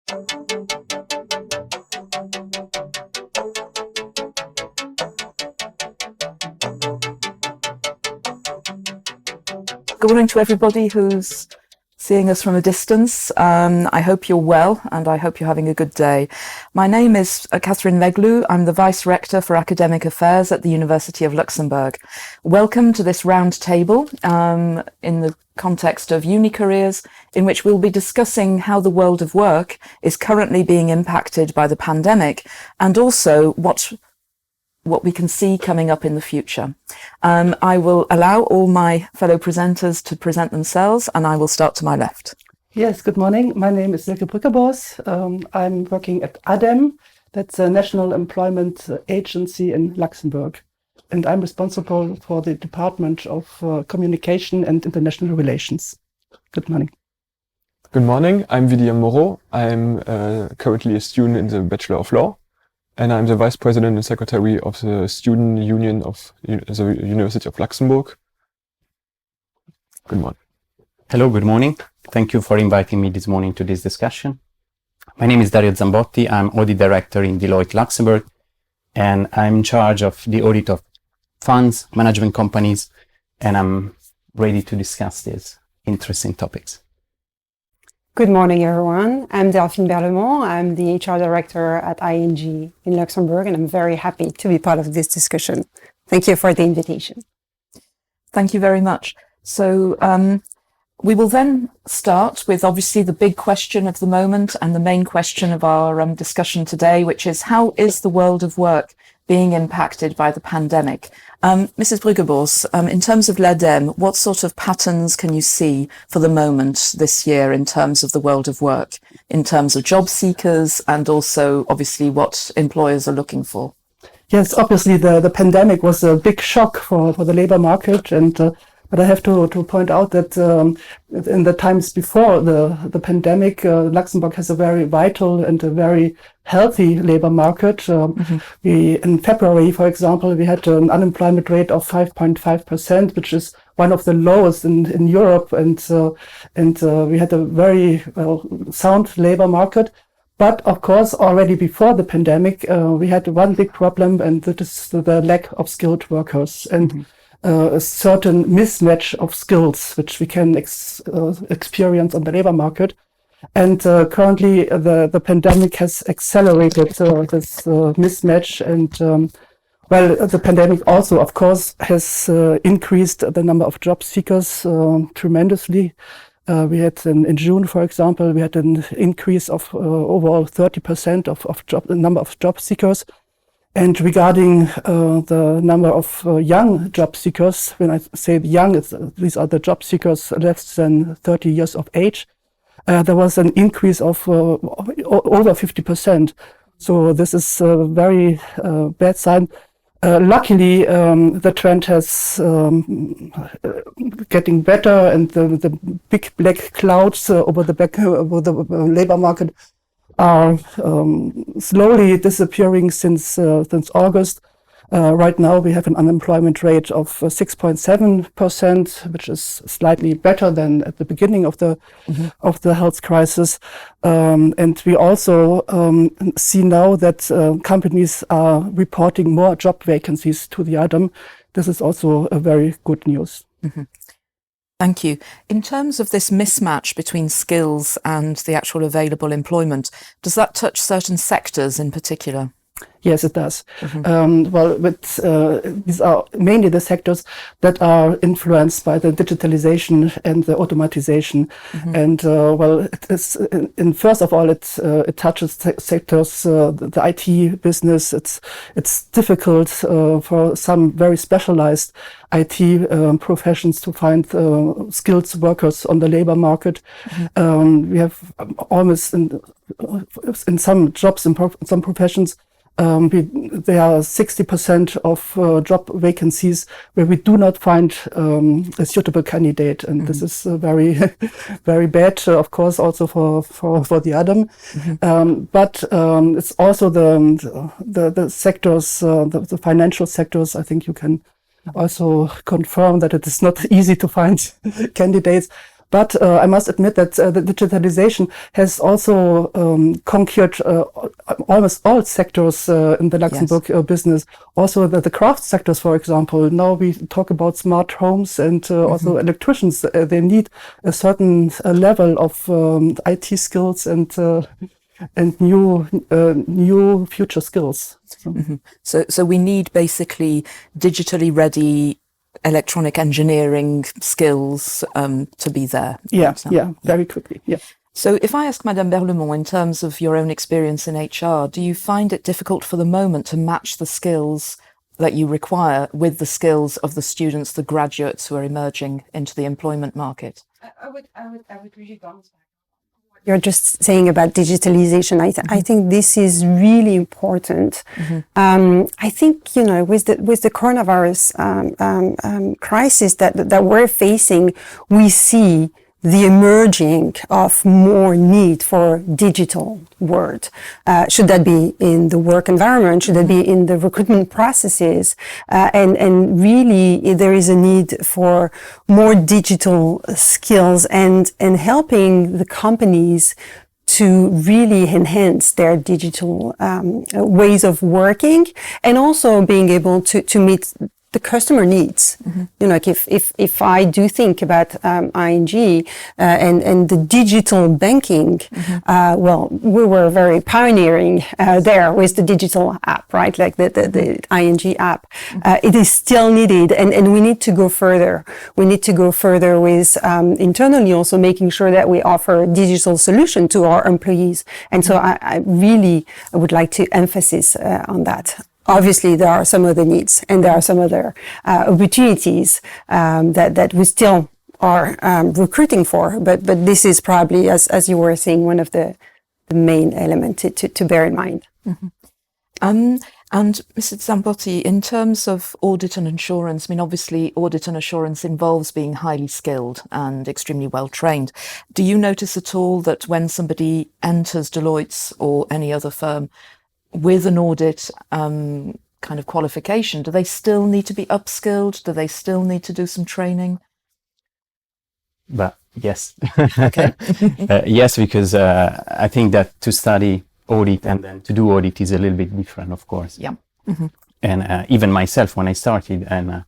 Good morning to everybody who's seeing us from a distance. I hope you're well and I hope you're having a good day. My name is Catherine Léglu. I'm the Vice-Rector for Academic Affairs at the University of Luxembourg. Welcome to this round table in the context of Uni Careers, in which we'll be discussing how the world of work is currently being impacted by the pandemic and also what we can see coming up in the future. I will allow all my fellow presenters to present themselves, and I will start to my left. Yes, good morning. My name is Silke Brüggebors. I'm working at ADEM, that's a national employment agency in Luxembourg. And I'm responsible for the Department of Communication and International Relations. Good morning. Good morning. I'm Vidiam Moreau. I'm currently a student in the Bachelor of Law. And I'm the Vice-President and Secretary of the Student Union of the University of Luxembourg. Good morning. Hello, good morning. Thank you for inviting me this morning to this discussion. My name is Dario Zambotti. I'm Audit Director in Deloitte, Luxembourg, and I'm in charge of the audit of funds, management companies, and I'm ready to discuss these interesting topics. Good morning, everyone. I'm Delphine Berlemont. I'm the HR Director at ING in Luxembourg, and I'm very happy to be part of this discussion. Thank you for the invitation. Thank you very much. So we will then start with obviously the big question of the moment and the main question of our discussion today, which is how is the world of work being impacted by the pandemic? Mrs. Brüggebors, in terms of l'ADEME, what sort of patterns can you see for the moment this year in terms of the world of work, in terms of job seekers and also obviously what employers are looking for? Yes, obviously the pandemic was a big shock for the labor market, and but I have to point out that in the times before the pandemic, Luxembourg has a very vital and a very healthy labor market. In February, for example, we had an unemployment rate of 5.5%, which is one of the lowest in Europe, and we had a very sound labor market. But of course, already before the pandemic, we had one big problem, and that is the lack of skilled workers and a certain mismatch of skills, which we can experience on the labor market. And currently, the pandemic has accelerated this mismatch. And the pandemic also, of course, has increased the number of job seekers tremendously. We had in June, for example, we had an increase of overall 30% of the number of job seekers. And regarding the number of young job seekers, when I say young, these are the job seekers less than 30 years of age, there was an increase of over 50%. So this is a very bad sign. Luckily, the trend has getting better, and the big black clouds over the labor market are slowly disappearing since August. Right now, we have an unemployment rate of 6.7%, which is slightly better than at the beginning of the health crisis. And we also see now that companies are reporting more job vacancies to the ADEME. This is also a very good news. Mm-hmm. Thank you. In terms of this mismatch between skills and the actual available employment, does that touch certain sectors in particular? Yes, it does. These are mainly the sectors that are influenced by the digitalization and the automatization. And it is, first of all, it touches sectors, the IT business. It's difficult for some very specialized IT professions to find skilled workers on the labor market. We have almost in some jobs, in some professions, there are 60% of job vacancies where we do not find a suitable candidate, and this is very, very bad, of course, also for the ADEME. But it's also the sectors, the financial sectors. I think you can also confirm that it is not easy to find candidates. But I must admit that the digitalization has also conquered almost all sectors in the Luxembourg business. Also the craft sectors, for example. Now we talk about smart homes and also electricians. They need a certain level of IT skills and new future skills. So we need basically digitally ready electronic engineering skills to be there. Very quickly. Yeah. So if I ask Madame Berlemont, in terms of your own experience in HR, do you find it difficult for the moment to match the skills that you require with the skills of the students, the graduates who are emerging into the employment market? I would really bounce back. You're just saying about digitalization. I think this is really important. I think, you know, with the coronavirus crisis that we're facing, we see the emerging of more need for digital world. Should that be in the work environment? Should that be in the recruitment processes? And really there is a need for more digital skills and helping the companies to really enhance their digital ways of working, and also being able to meet the customer needs. You know, like if I do think about ING and the digital banking, well, we were very pioneering there with the digital app, right? Like the ING app. It is still needed, and we need to go further. We need to go further with internally also making sure that we offer a digital solution to our employees. And so I really would like to emphasize on that. Obviously, there are some other needs and there are some other opportunities that we still are recruiting for. But this is probably, as you were saying, one of the main elements to bear in mind. And Mrs. Zambotti, in terms of audit and assurance, I mean, obviously audit and assurance involves being highly skilled and extremely well trained. Do you notice at all that when somebody enters Deloitte or any other firm with an audit kind of qualification, do they still need to be upskilled? Do they still need to do some training? But yes. Okay. Yes, because I think that to study audit and then to do audit is a little bit different, of course. Yeah. And even myself, when I started, and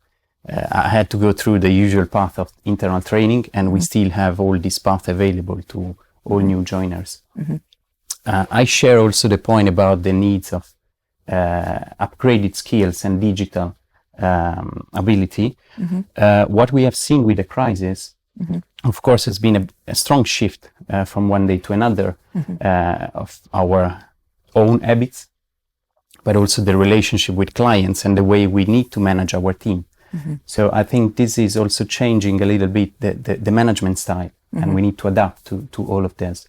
I had to go through the usual path of internal training, and we still have all this path available to all new joiners. I share also the point about the needs of upgraded skills and digital ability. What we have seen with the crisis, of course, has been a strong shift from one day to another of our own habits, but also the relationship with clients and the way we need to manage our team. So I think this is also changing a little bit the management style, and we need to adapt to all of this.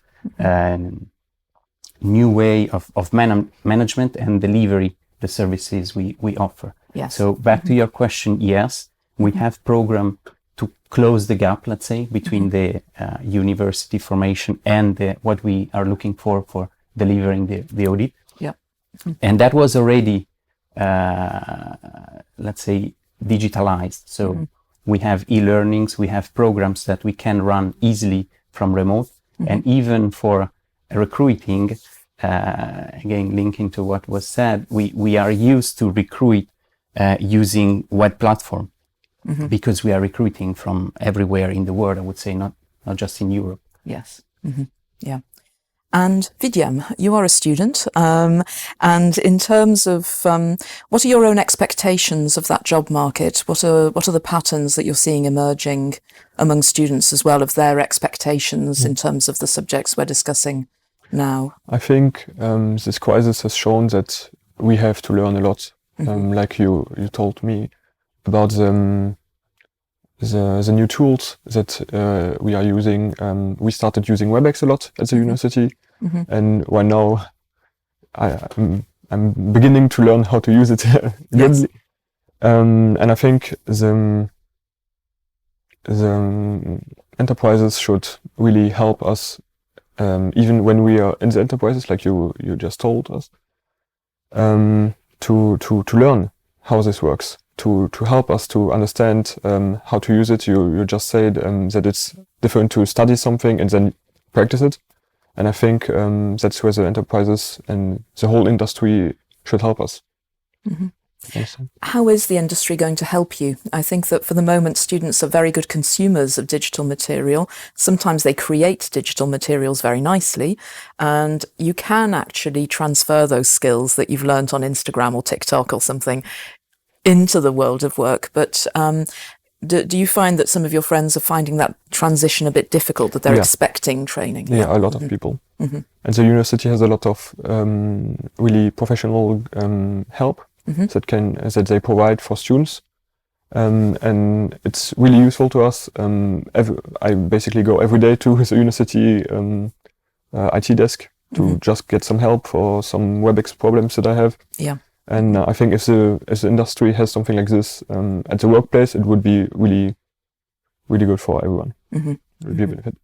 New way of management and delivery the services we offer. Yes. So back to your question, yes, we have program to close the gap, let's say, between the university formation and what we are looking for delivering the audit. Yeah. And that was already, let's say, digitalized. So we have e-learnings, we have programs that we can run easily from remote, and even for recruiting, again, linking to what was said, we are used to recruit using web platform because we are recruiting from everywhere in the world, I would say, not just in Europe. Yes. Yeah. And Vidiam, you are a student, and in terms of what are your own expectations of that job market? What are the patterns that you're seeing emerging among students as well, of their expectations in terms of the subjects we're discussing now? I think this crisis has shown that we have to learn a lot. Like you told me about the new tools that we are using. We started using WebEx a lot at the university, and right now I'm beginning to learn how to use it Yes. and I think the enterprises should really help us, even when we are in the enterprises, like you just told us, to learn how this works, to help us to understand how to use it. You just said that it's different to study something and then practice it. And I think that's where the enterprises and the whole industry should help us. Mm-hmm. How is the industry going to help you? I think that for the moment, students are very good consumers of digital material. Sometimes they create digital materials very nicely, and you can actually transfer those skills that you've learned on Instagram or TikTok or something into the world of work. But do you find that some of your friends are finding that transition a bit difficult, that they're expecting training? Yeah, a lot of people. Mm-hmm. And the university has a lot of really professional help that they provide for students, and it's really useful to us. I basically go every day to the university IT desk to just get some help for some WebEx problems that I have. Yeah. And I think if the industry has something like this at the workplace, it would be really, really good for everyone. Mm-hmm. It would be a benefit.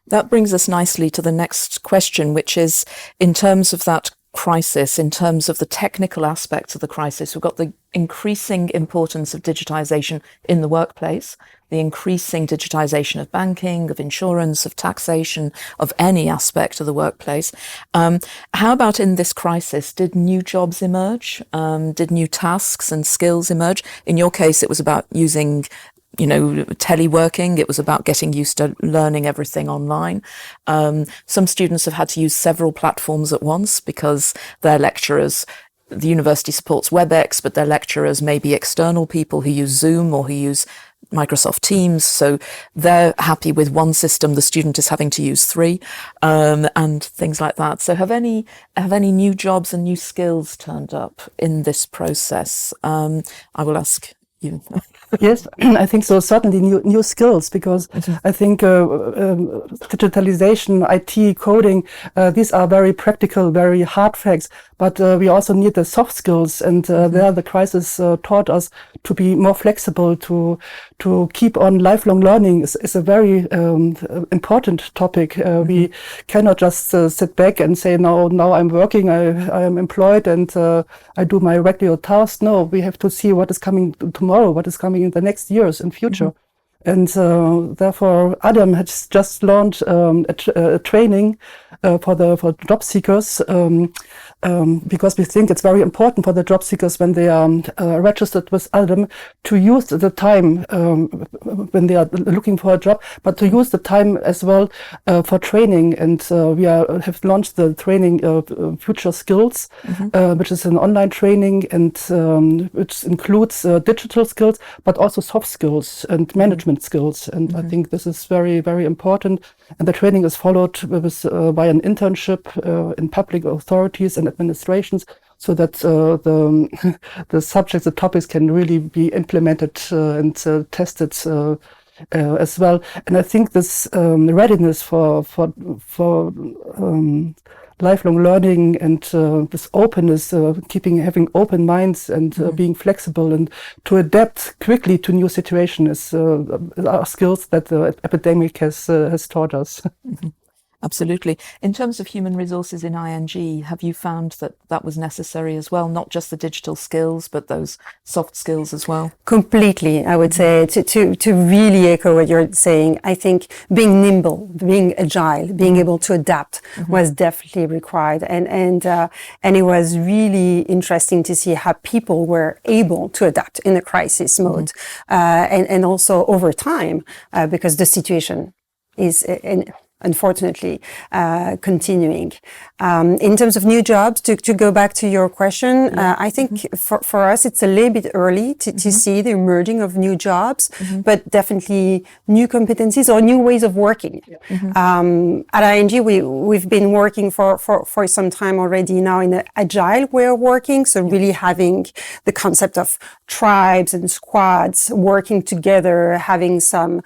That brings us nicely to the next question, which is in terms of that crisis, in terms of the technical aspects of the crisis. We've got the increasing importance of digitization in the workplace, the increasing digitization of banking, of insurance, of taxation, of any aspect of the workplace. How about in this crisis? Did new jobs emerge? Did new tasks and skills emerge? In your case, it was about using teleworking. It was about getting used to learning everything online. Some students have had to use several platforms at once because their lecturers, the university supports WebEx, but their lecturers may be external people who use Zoom or who use Microsoft Teams. So they're happy with one system. The student is having to use 3, and things like that. So have any new jobs and new skills turned up in this process? I will ask you. Yes, I think so. Certainly new skills, because I think digitalization, IT, coding, these are very practical, very hard facts. But we also need the soft skills, and there the crisis taught us to be more flexible, to keep on lifelong learning is a very important topic. We cannot just sit back and say, now I'm working, I am employed, and I do my regular tasks. No, we have to see what is coming tomorrow, what is coming in the next years and future. And therefore, Adam has just launched a training for job seekers, because we think it's very important for the job seekers when they are registered with Adam to use the time when they are looking for a job, but to use the time as well for training. And we have launched the training Future Skills, which is an online training, and which includes digital skills, but also soft skills and management skills. And I think this is very, very important. And the training is followed by an internship in public authorities and administrations, so that the subjects, the topics can really be implemented and tested as well. And I think this readiness for lifelong learning and this openness, having open minds and being flexible and to adapt quickly to new situations are skills that the epidemic has taught us. Absolutely. In terms of human resources in ING, have you found that was necessary as well? Not just the digital skills, but those soft skills as well? Completely, I would say, to really echo what you're saying. I think being nimble, being agile, being able to adapt was definitely required. And it was really interesting to see how people were able to adapt in the crisis mode. And also over time, because the situation is unfortunately continuing. In terms of new jobs, to go back to your question, I think for us it's a little bit early to see the emerging of new jobs, but definitely new competencies or new ways of working. At ING, we've been working for some time already now in an agile way of working, so really having the concept of tribes and squads working together, having some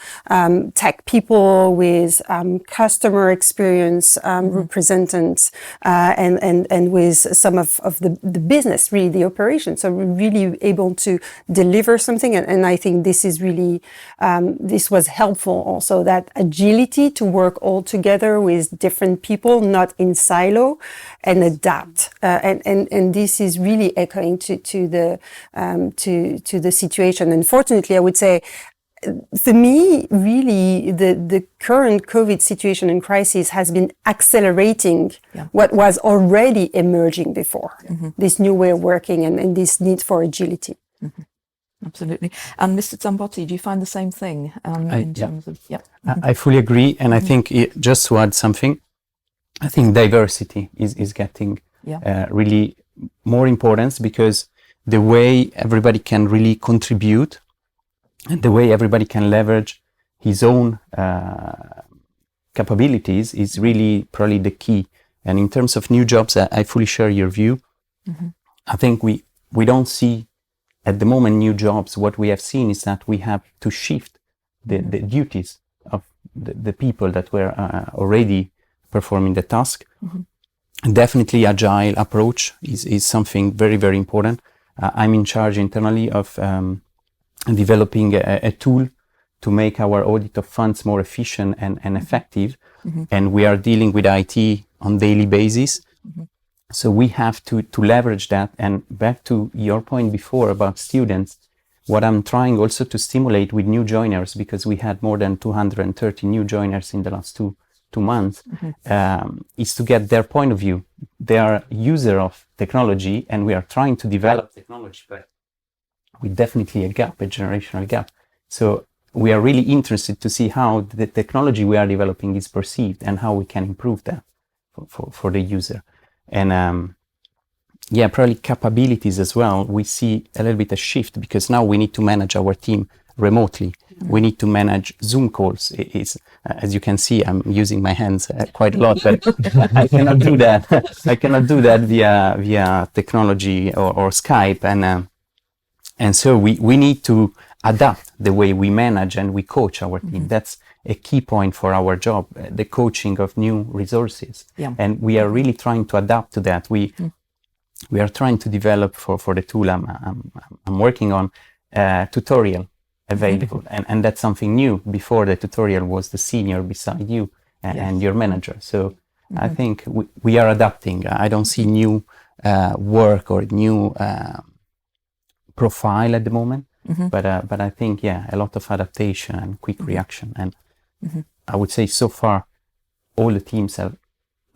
tech people with customer experience representatives and with some of the business, really the operation. So we're really able to deliver something. And I think this is really, this was helpful also, that agility to work all together with different people, not in silo, and adapt. And this is really echoing to the situation. Unfortunately, I would say, for me, really, the current COVID situation and crisis has been accelerating what was already emerging before, this new way of working and this need for agility. Absolutely. And Mr. Zambotti, do you find the same thing in terms of... I fully agree. And I think, just to add something, I think diversity is getting really more importance, because the way everybody can really contribute and the way everybody can leverage his own capabilities is really probably the key. And in terms of new jobs, I fully share your view. I think we don't see at the moment new jobs. What we have seen is that we have to shift the duties of the people that were already performing the task. Definitely agile approach is something very, very important. I'm in charge internally of developing a tool to make our audit of funds more efficient and effective. And we are dealing with IT on daily basis. So we have to leverage that. And back to your point before about students, what I'm trying also to stimulate with new joiners, because we had more than 230 new joiners in the last two months, is to get their point of view. They are user of technology, and we are trying to develop technology, but with definitely a gap, a generational gap. So we are really interested to see how the technology we are developing is perceived and how we can improve that for the user. And probably capabilities as well. We see a little bit a shift, because now we need to manage our team remotely. We need to manage Zoom calls. It's, as you can see, I'm using my hands quite a lot, but I cannot do that. I cannot do that via technology or Skype. And so we need to adapt the way we manage and we coach our team. That's a key point for our job, the coaching of new resources. And we are really trying to adapt to that. We are trying to develop for the tool I'm working on, tutorial available. And that's something new. Before, the tutorial was the senior beside you and your manager. So I think we are adapting. I don't see new work or new profile at the moment, but I think a lot of adaptation and quick reaction. And I would say so far all the teams have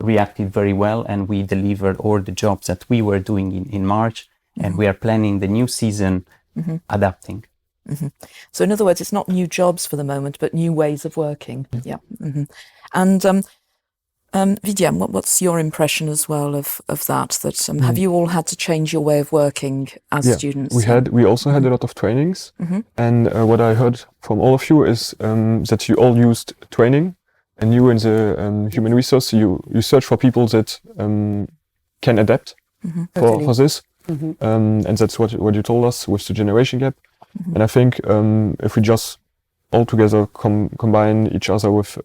reacted very well, and we delivered all the jobs that we were doing in March, and we are planning the new season adapting. So in other words, it's not new jobs for the moment, but new ways of working. And Vidiam, what's your impression as well of that? Have you all had to change your way of working as students? We also had a lot of trainings, and what I heard from all of you is that you all used training, and you in the human resource, you search for people that can adapt for this, and that's what you told us with the generation gap. And I think if we just all together combine each other with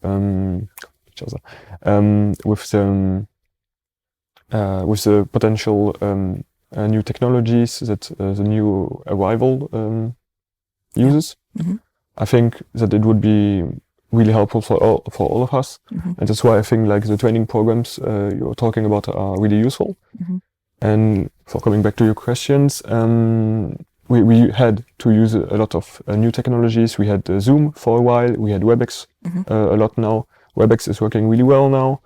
the potential new technologies that the new arrival uses, I think that it would be really helpful for all of us, and that's why I think like the training programs you're talking about are really useful. And for coming back to your questions, we had to use a lot of new technologies. We had Zoom for a while. We had WebEx a lot now. WebEx is working really well now,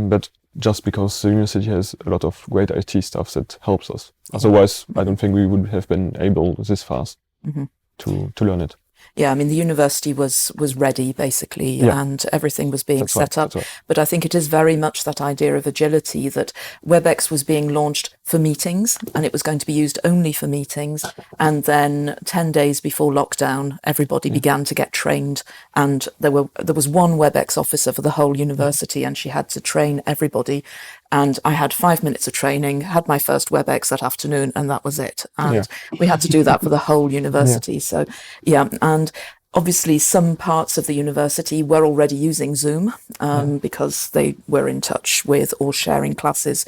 but just because the university has a lot of great IT stuff that helps us. Otherwise, I don't think we would have been able this fast to learn it. Yeah, I mean, the university was ready, basically, and everything was being set up. Right. But I think it is very much that idea of agility, that WebEx was being launched for meetings, and it was going to be used only for meetings. And then 10 days before lockdown, everybody began to get trained. And there was one WebEx officer for the whole university, and she had to train everybody. And I had 5 minutes of training, had my first WebEx that afternoon, and that was it. And we had to do that for the whole university. So, and obviously some parts of the university were already using Zoom because they were in touch with or sharing classes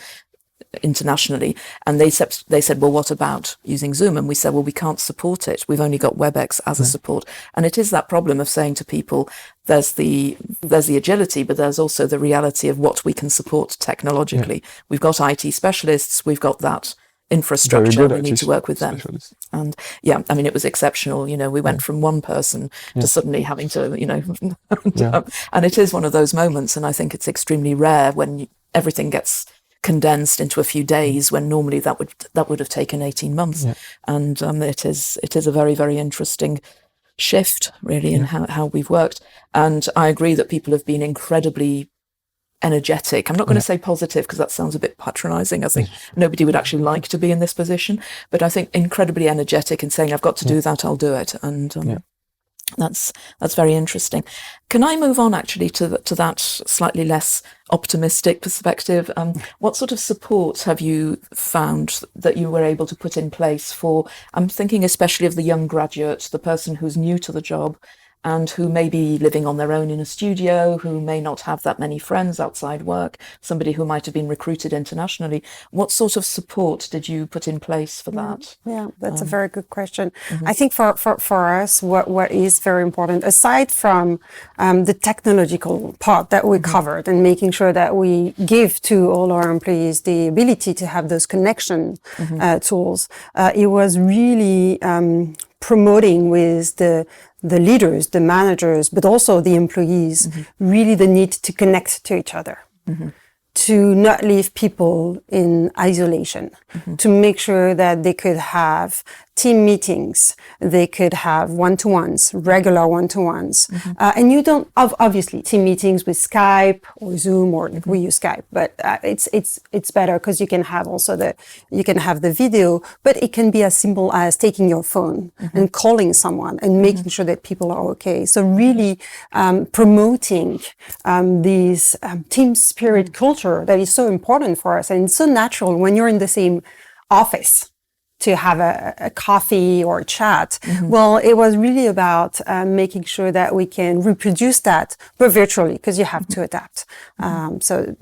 internationally, and they said, well, what about using Zoom? And we said, well, we can't support it. We've only got WebEx as a support. And it is that problem of saying to people, there's the agility, but there's also the reality of what we can support technologically. We've got IT specialists, we've got that infrastructure, we need to work with them. And yeah, I mean, it was exceptional. You know, we went from one person to suddenly having to, you know, and it is one of those moments. And I think it's extremely rare when everything gets condensed into a few days, when normally that would have taken 18 months. And it is a very, very interesting shift, really, in how we've worked. And I agree that people have been incredibly energetic. I'm not going to say positive because that sounds a bit patronizing. I think nobody would actually like to be in this position, but I think incredibly energetic and saying, I've got to do that, I'll do it. And that's very interesting. Can I move on actually to that slightly less optimistic perspective? What sort of support have you found that you were able to put in place for, I'm thinking especially of the young graduate, the person who's new to the job and who may be living on their own in a studio, who may not have that many friends outside work, somebody who might have been recruited internationally. What sort of support did you put in place for that? Yeah, that's a very good question. I think for us, what is very important, aside from the technological part that we covered and making sure that we give to all our employees the ability to have those connection tools, it was really promoting with the leaders, the managers, but also the employees, really the need to connect to each other, to not leave people in isolation, to make sure that they could have team meetings, they could have one-to-ones, regular one-to-ones. And you don't, obviously, team meetings with Skype or Zoom, or we use Skype, but it's better because you can have also you can have the video, but it can be as simple as taking your phone and calling someone and making sure that people are okay. So really promoting this team spirit culture that is so important for us, and it's so natural when you're in the same office to have a coffee or a chat. Well, it was really about making sure that we can reproduce that, but virtually, because you have to adapt. So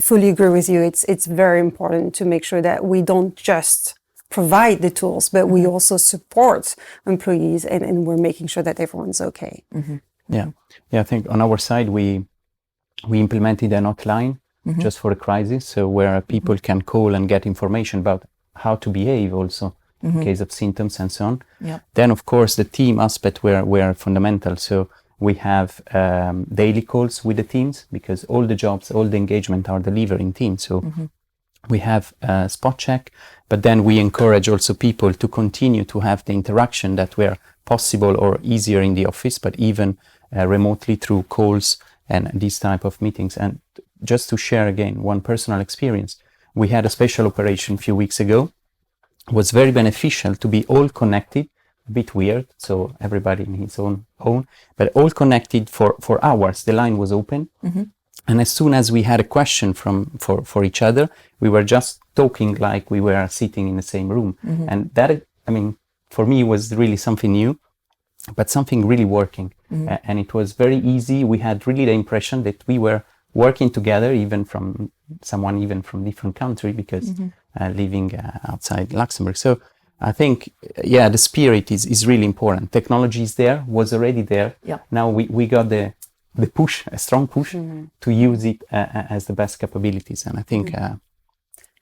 fully agree with you. It's very important to make sure that we don't just provide the tools, but we also support employees and we're making sure that everyone's okay. Yeah, I think on our side, we implemented an hotline just for a crisis, so where people can call and get information about how to behave also in case of symptoms and so on. Then, of course, the team aspect were fundamental. So we have daily calls with the teams, because all the jobs, all the engagement are delivered in teams. So we have spot check, but then we encourage also people to continue to have the interaction that were possible or easier in the office, but even remotely through calls and these type of meetings. And just to share again one personal experience, we had a special operation a few weeks ago. It was very beneficial to be all connected, a bit weird, so everybody in his own, but all connected for hours. The line was open. And as soon as we had a question for each other, we were just talking like we were sitting in the same room. And that, I mean, for me, was really something new, but something really working. And it was very easy. We had really the impression that we were working together, even from different country, because living outside Luxembourg. So I think, the spirit is really important. Technology is there, was already there. Now we got the push, a strong push to use it as the best capabilities. And I think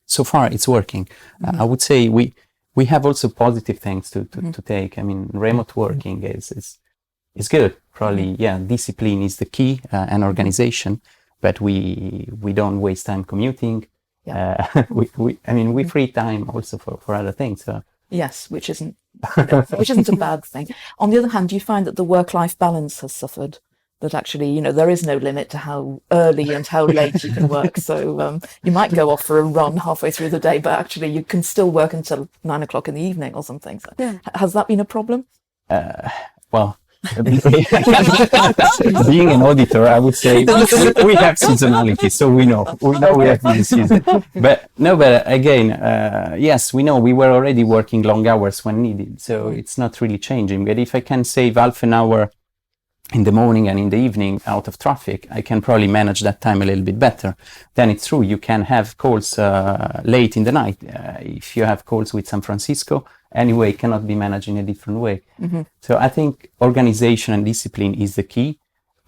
so far it's working. I would say we have also positive things to take. I mean, remote working is good. Probably, discipline is the key, and organization. But we don't waste time commuting. We free time also for other things. So. Yes, which isn't a bad thing. On the other hand, do you find that the work-life balance has suffered? That actually, there is no limit to how early and how late you can work. So you might go off for a run halfway through the day, but actually you can still work until 9 o'clock in the evening or something. So has that been a problem? Well. Being an auditor, I would say we have seasonality, so we know we have this season. But again, yes, we know we were already working long hours when needed, so it's not really changing. But if I can save half an hour in the morning and in the evening out of traffic, I can probably manage that time a little bit better. Then it's true, you can have calls late in the night. If you have calls with San Francisco, anyway, it cannot be managed in a different way. So I think organization and discipline is the key.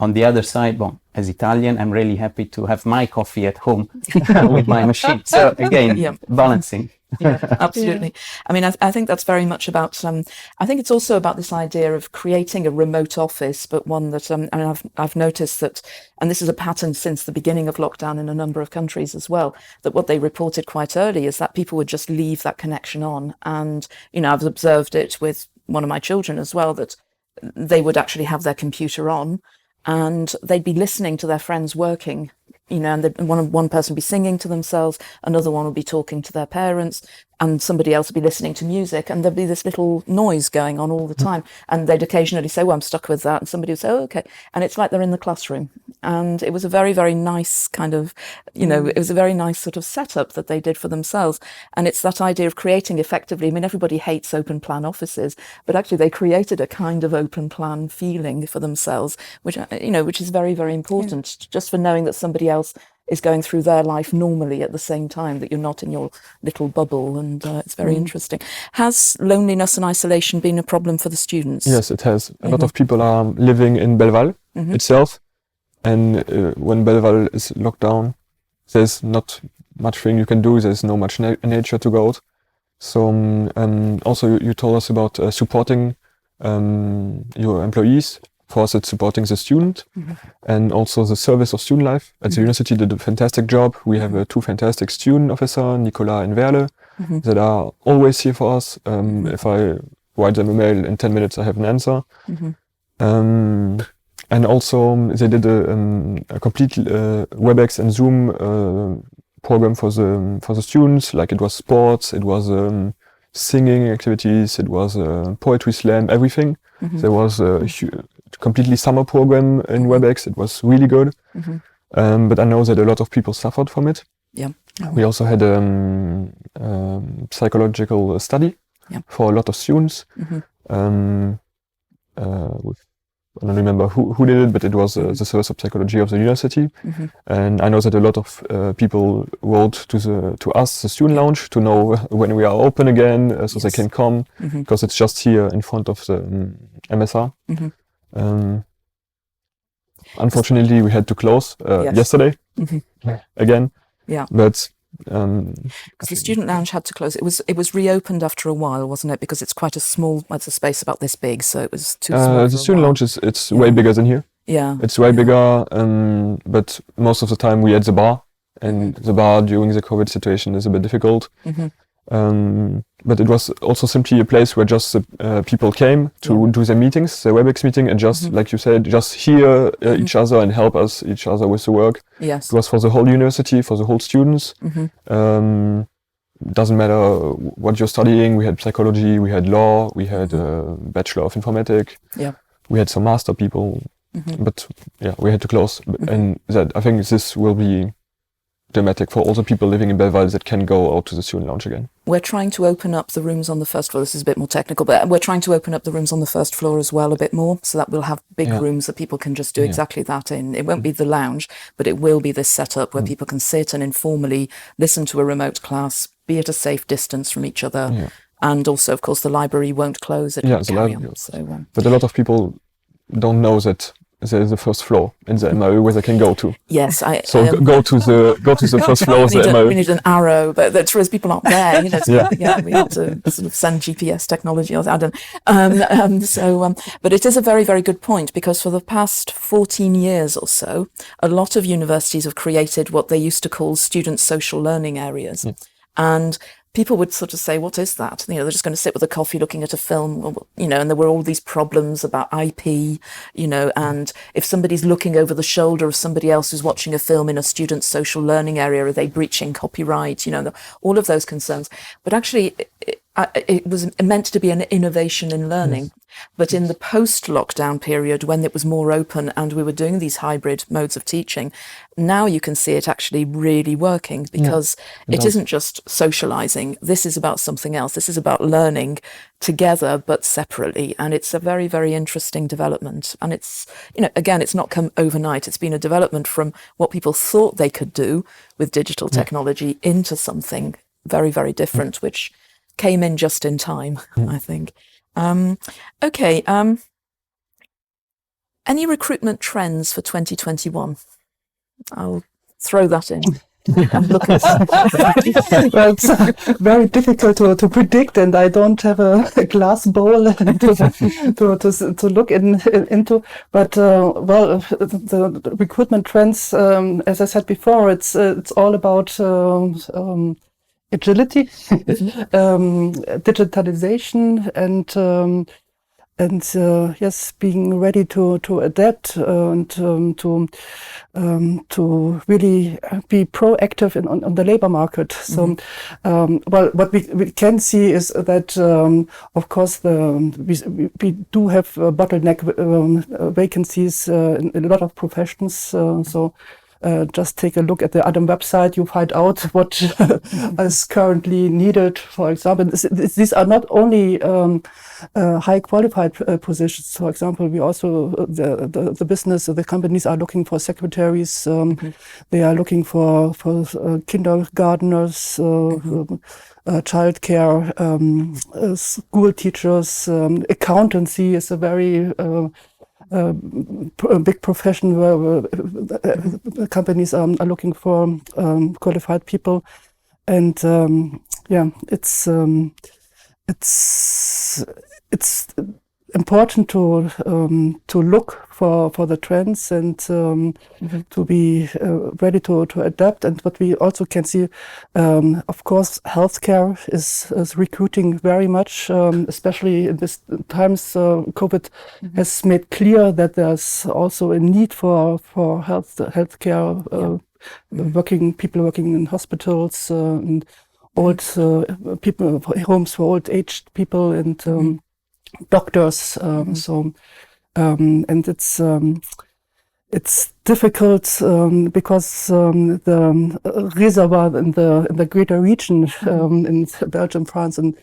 On the other side, well, as Italian, I'm really happy to have my coffee at home with my machine. So again, balancing. Yeah, absolutely. I mean, I think that's very much about, I think it's also about this idea of creating a remote office, but one that, I mean, I've noticed that, and this is a pattern since the beginning of lockdown in a number of countries as well, that what they reported quite early is that people would just leave that connection on. And, you know, I've observed it with one of my children as well, that they would actually have their computer on and they'd be listening to their friends working, you know, and one person would be singing to themselves, another one would be talking to their parents, and somebody else would be listening to music, and there'd be this little noise going on all the time. And they'd occasionally say, well, I'm stuck with that. And somebody would say, oh, okay. And it's like they're in the classroom. And it was a very, very nice kind of, you know, it was a very nice sort of setup that they did for themselves. And it's that idea of creating effectively, I mean, everybody hates open plan offices, but actually they created a kind of open plan feeling for themselves, which, you know, which is very, very important, just for knowing that somebody else is going through their life normally at the same time, that you're not in your little bubble, and it's very interesting. Has loneliness and isolation been a problem for the students? Yes, it has. A lot of people are living in Belval itself, and when Belval is locked down, there's not much thing you can do, there's no much nature to go out. So also you told us about supporting your employees. For us, it's supporting the student and also the service of student life. At the university did a fantastic job. We have two fantastic student officers, Nicolas and Verle, that are always here for us. If I write them a mail in 10 minutes, I have an answer. And also they did a complete WebEx and Zoom program for the students. Like it was sports, it was singing activities, it was poetry slam, everything. There was a completely summer program in WebEx. It was really good. But I know that a lot of people suffered from it. Yeah. We also had a psychological study for a lot of students. I don't remember who did it, but it was the Service of Psychology of the university. And I know that a lot of people wrote to us, the student lounge, to know when we are open again, so they can come, because it's just here in front of the MSR. Unfortunately, we had to close yesterday again. Yeah. But because the student lounge had to close. It was reopened after a while, wasn't it? Because it's quite a small, it's a space about this big, so it was too small. The student lounge it's way bigger than here. Yeah. It's way bigger, but most of the time we had the bar, and the bar during the COVID situation is a bit difficult. But it was also simply a place where just people came to do their meetings, their WebEx meeting, and just, like you said, just hear each other and help each other with the work. Yes. It was for the whole university, for the whole students. Doesn't matter what you're studying. We had psychology, we had law, we had Bachelor of Informatics. Yeah. We had some master people, but yeah, we had to close. And that, I think this will be dramatic for all the people living in Belval that can go out to the student lounge again. We're trying to open up the rooms on the first floor. This is a bit more technical, but we're trying to open up the rooms on the first floor as well a bit more, so that we'll have big rooms that people can just do exactly that in. It won't be the lounge, but it will be this setup where people can sit and informally listen to a remote class, be at a safe distance from each other. And also, of course, the library won't close. It will carry on. So, but a lot of people don't know that there's the first floor in the MRU where they can go to. Yes, go to the first floor of the MRU. We need an arrow, but that's true, as people aren't there. You know, we have to sort of send GPS technology. I don't. But it is a very, very good point, because for the past 14 years or so, a lot of universities have created what they used to call student social learning areas, and people would sort of say, what is that? You know, they're just going to sit with a coffee looking at a film, you know, and there were all these problems about IP, you know, and if somebody's looking over the shoulder of somebody else who's watching a film in a student social learning area, are they breaching copyright? You know, all of those concerns. But actually, it was meant to be an innovation in learning. But in the post-lockdown period, when it was more open and we were doing these hybrid modes of teaching, now you can see it actually really working, because it isn't just socializing. This is about something else. This is about learning together but separately. And it's a very, very interesting development. And it's, again, it's not come overnight. It's been a development from what people thought they could do with digital technology into something very, very different, which came in just in time, I think. Okay. Any recruitment trends for 2021? I'll throw that in. Well, it's very difficult to predict, and I don't have a glass bowl to look into. But the recruitment trends, as I said before, it's all about agility, digitalization, and yes, being ready to adapt and to really be proactive on the labor market. So, what we can see is that, of course, we do have bottleneck vacancies in a lot of professions. So. Just take a look at the Adam website. You find out what is currently needed. For example, these are not only high qualified positions. For example, we also the business, the companies are looking for secretaries. They are looking for kindergarteners, childcare, school teachers. Accountancy is a very a big profession where companies are looking for qualified people, and it's important to look for the trends and to be ready to adapt. And what we also can see, of course, healthcare is recruiting very much, especially in this times. COVID has made clear that there's also a need for healthcare, people working in hospitals and old people, homes for old aged people, and doctors. And it's difficult because the reservoir in the greater region in Belgium, France, and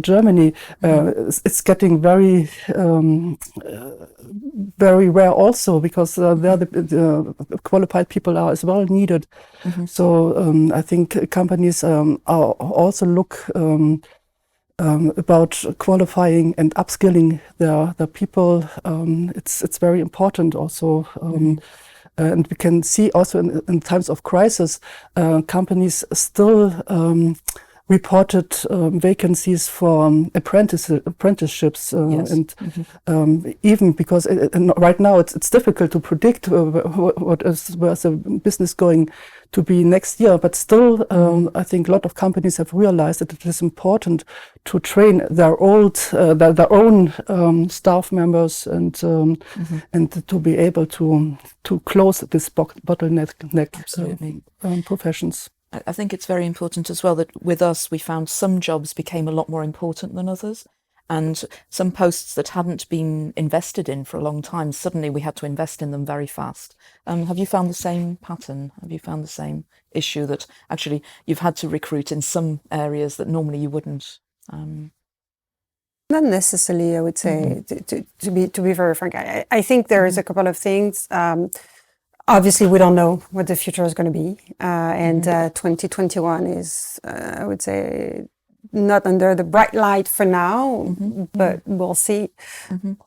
Germany, it's getting very rare also, because there the qualified people are as well needed. So I think companies are also look about qualifying and upskilling their people. It's very important also. And we can see also in times of crisis, companies still reported vacancies for apprenticeships, and even because right now it's difficult to predict where's the business going to be next year. But still, I think a lot of companies have realized that it is important to train their own staff members and to be able to close this bottleneck professions. I think it's very important as well that with us, we found some jobs became a lot more important than others, and some posts that hadn't been invested in for a long time, suddenly we had to invest in them very fast. Have you found the same pattern? Have you found the same issue that actually you've had to recruit in some areas that normally you wouldn't? Not necessarily, I would say, to be very frank. I think there is a couple of things. Obviously, we don't know what the future is going to be. And 2021 is, I would say, not under the bright light for now, but we'll see.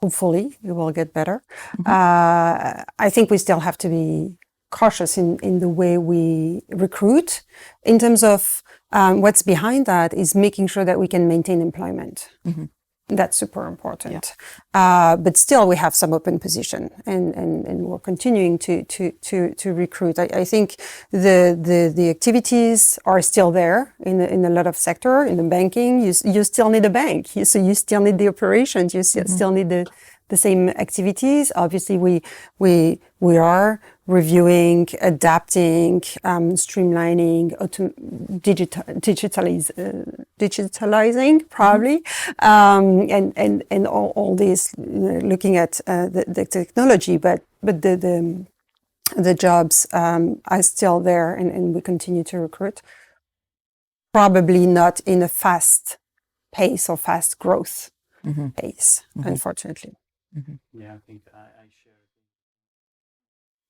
Hopefully, it will get better. I think we still have to be cautious in the way we recruit. In terms of what's behind that is making sure that we can maintain employment. That's super important. But still, we have some open position, and we're continuing to recruit. I think the activities are still there in a lot of sector. In the banking, you still need a bank, so you still need the operations. You still need the same activities. Obviously, we are reviewing, digitalizing probably, and all this, looking at the technology, but the jobs are still there, and we continue to recruit. Probably not in a fast pace or fast growth pace, unfortunately. Yeah, I think I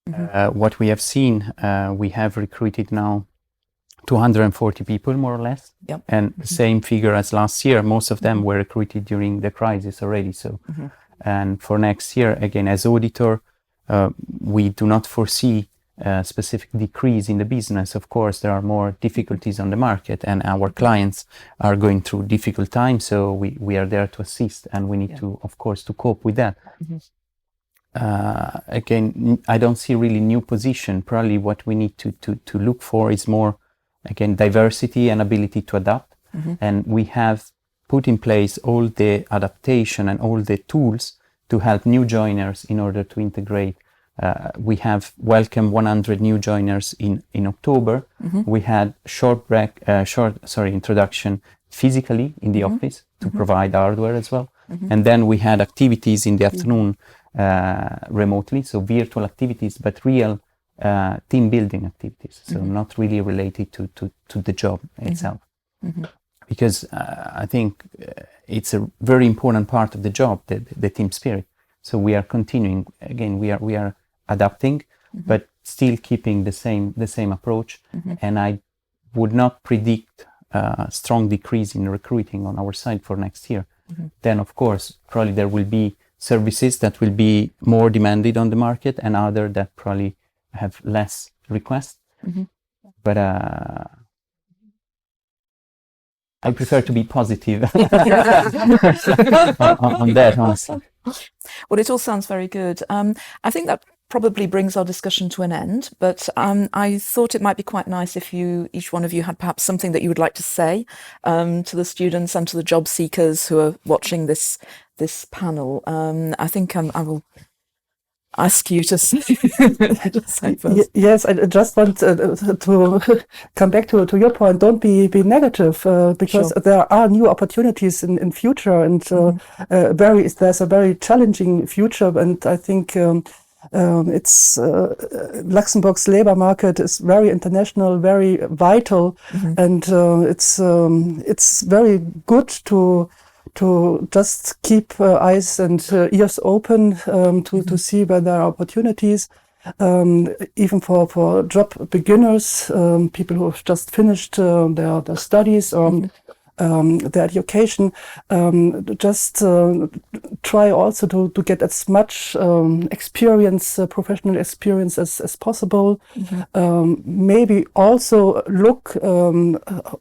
share. What we have seen, we have recruited now 240 people, more or less. Yep. And the same figure as last year. Most of them were recruited during the crisis already. So, and for next year, again, as auditor, we do not foresee a specific decrease in the business. Of course, there are more difficulties on the market, and our clients are going through difficult times. So we are there to assist, and we need to, of course, to cope with that. Again, I don't see really new position. Probably what we need to look for is more, again, diversity and ability to adapt. And we have put in place all the adaptation and all the tools to help new joiners in order to integrate. We have welcomed 100 new joiners in October. We had short introduction physically in the office to provide hardware as well. And then we had activities in the afternoon remotely, so virtual activities, but real team building activities. So not really related to the job itself. Because I think it's a very important part of the job, the team spirit. So we are continuing. Again, we are adapting, but still keeping the same approach. And I would not predict a strong decrease in recruiting on our side for next year. Then, of course, probably there will be services that will be more demanded on the market, and other that probably have less requests. But I prefer to be positive on that, honestly. Well, it all sounds very good. I think that probably brings our discussion to an end, but I thought it might be quite nice if each one of you had perhaps something that you would like to say to the students and to the job seekers who are watching this panel. I think I will ask you to say first. Yes, I just want to come back to your point. Don't be negative, because there are new opportunities in future, and there's a very challenging future, and I think it's Luxembourg's labor market is very international, very vital, and it's very good to just keep eyes and ears open to see where there are opportunities, even for job beginners, people who have just finished their studies or their education. Just try also to get as much experience, professional experience as possible. Maybe also look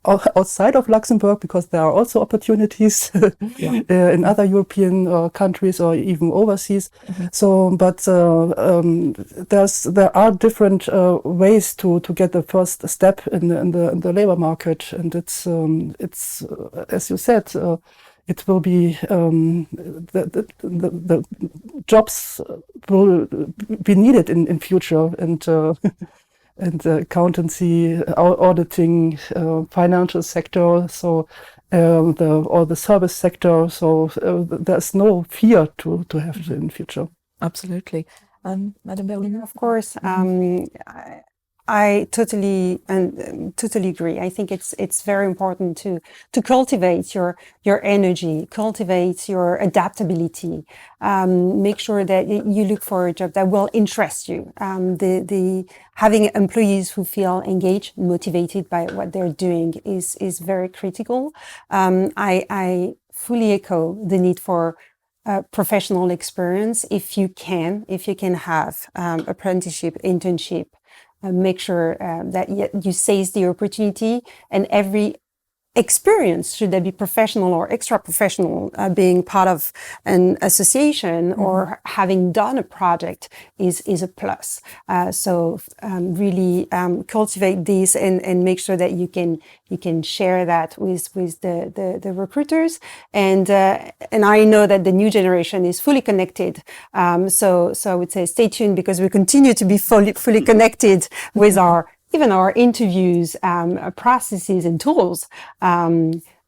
outside of Luxembourg, because there are also opportunities in other European countries or even overseas. So, but there are different ways to get the first step in the labor market, and it's as you said, it will be the jobs will be needed in future, and accountancy, auditing, financial sector, so all the service sector. So there's no fear to have in future. Absolutely. Madam Berlemont? Of course. I totally agree. I think it's very important to cultivate your energy, cultivate your adaptability. Make sure that you look for a job that will interest you. Having employees who feel engaged, motivated by what they're doing is very critical. I fully echo the need for professional experience. If you can have apprenticeship, internship. Make sure that you seize the opportunity, and every experience, should they be professional or extra professional, being part of an association or having done a project is a plus. So really cultivate this and make sure that you can share that with the recruiters. And I know that the new generation is fully connected. So I would say stay tuned, because we continue to be fully connected with even our interviews, processes and tools.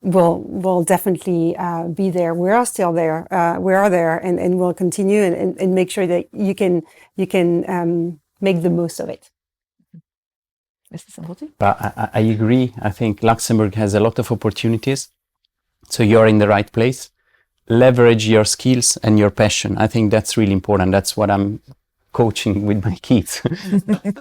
will definitely be there. We are still there. We are there, and we'll continue and make sure that you can make the most of it. Mr. Zambotti? I agree. I think Luxembourg has a lot of opportunities. So you're in the right place. Leverage your skills and your passion. I think that's really important. That's what I'm coaching with my kids.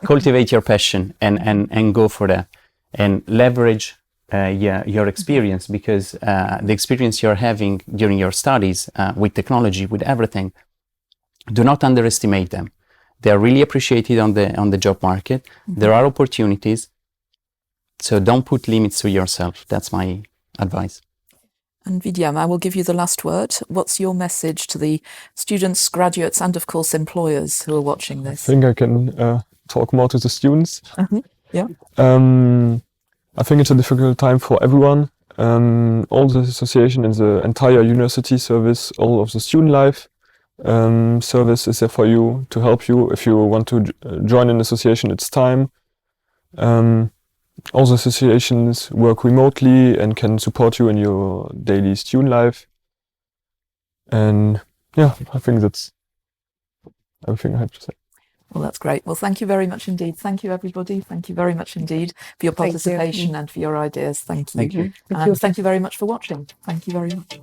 Cultivate your passion and go for that. And leverage your experience, because the experience you're having during your studies with technology, with everything, do not underestimate them. They are really appreciated on the job market. Mm-hmm. There are opportunities. So don't put limits to yourself. That's my advice. And Vidiam, I will give you the last word. What's your message to the students, graduates, and of course employers who are watching this? I think I can talk more to the students. Mm-hmm. Yeah. I think it's a difficult time for everyone. All the association and the entire university service, all of the student life service is there for you, to help you. If you want to join an association, it's time. All the associations work remotely and can support you in your daily student life. And yeah, I think that's everything I have to say. Well, that's great. Well, thank you very much indeed. Thank you, everybody. Thank you very much indeed for your participation and for your ideas. Thank you. Thank you. And thank you very much for watching. Thank you very much.